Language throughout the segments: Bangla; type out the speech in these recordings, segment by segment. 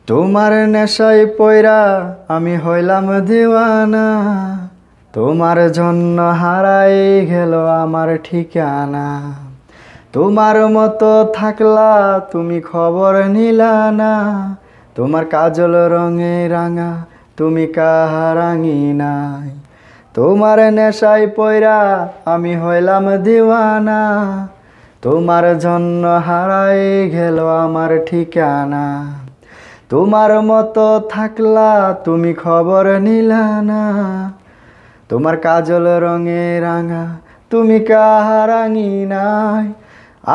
তোমার নেশায় পয়রা আমি হইলাম দিওয়ানা, তোমার জন্য হারাই গেল আমার ঠিকানা। তোমার মতো থাকলা তুমি খবর নিলা না, তোমার কাজল রঙে রাঙা তুমি কাহারাঙি নাই। তোমার নেশায় পয়রা আমি হইলাম দিওয়ানা, তোমার জন্য হারাই গেল আমার ঠিকানা। তোমার মতো থাকলা তুমি খবর নিলা না, তোমার কাজল রঙে রাঙা তুমি কাহারাঙি নাই।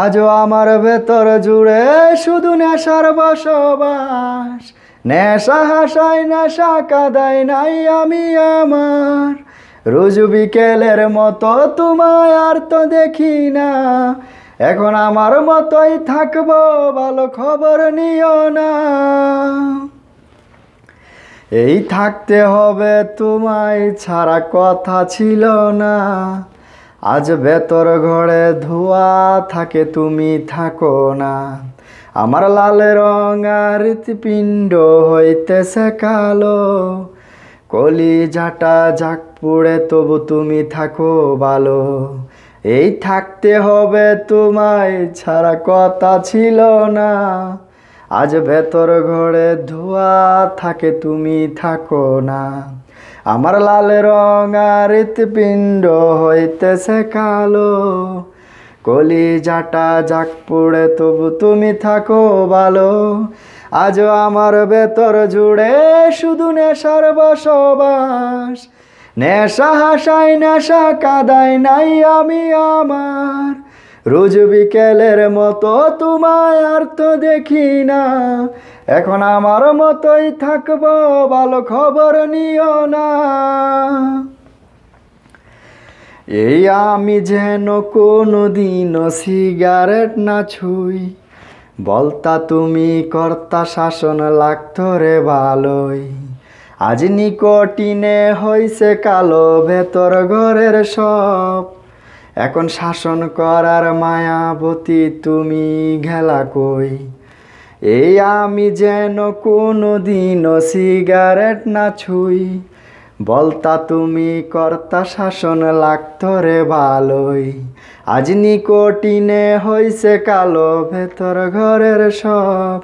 আজও আমার ভেতর জুড়ে শুধু নেশার বসবাস, নেশা হাসায় নেশা কাদায় নাই আমি আমার। রোজ বিকেলের মতো তোমায় আর তো দেখি না, এখন আমার মতোই থাকবো ভালো খবর নিও না। এই থাকতে হবে তোমায় ছাড়া কথা ছিল না, আজ ভেতর ঘরে ধোয়া থাকে তুমি থাকো না। আমার লাল রঙা হৃৎপিণ্ড হইতেছে কালো, কলিজাটা যাক পুড়ে তবু তুমি থাকো ভালো। এই থাকতে হবে তোমায় ছাড়া কথা ছিল না, আজ ভেতর ঘরে ধোয়া থাকে তুমি থাকো না। আমার লাল রঙা হৃৎপিণ্ড হইতেছে কালো, কলিজাটা যাক পুড়ে তবু তুমি থাকো ভালো। আজও আমার ভেতর জুড়ে শুধু নেশার বসবাস, নেশা হাসায় নেশা কাদায় নাই আমি আমার। রোজ বিকেলের মতো তোমায় আর তো দেখি না, এখন আমার মতোই থাকবো ভালো খবর নিও না। এই আমি যেন কোনো দিনও সিগারেট না ছুই, বলতা তুমি কর্তা শাসন লাগতো রে ভালোই। আজ নিকটিনে হইছে কালো ভেতর ঘরের সব, এখন শাসন করার মায়াবতী তুমি গেলা কই। এই আমি যেন কোনো দিনও সিগারেট না ছুই, বলতা তুমি কর্তা শাসন লাগতো রে ভালোই। আজ নিকটিনে হইছে কালো ভেতর ঘরের সব,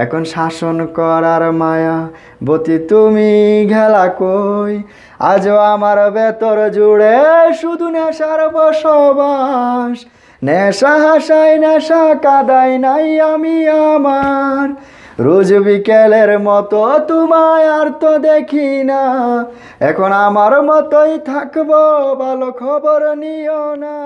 এখন শাসন করার মায়া বতী তুমি গেলা কই। আজও আমার ভেতর জুড়ে শুধু নেশার বসবাস, নেশা হাসায় নেশা কাদায় নাই আমি আমার। রোজ বিকেলের মতো তোমায় আর তো দেখি না, এখন আমার মতোই থাকবো ভালো খবর নিও না।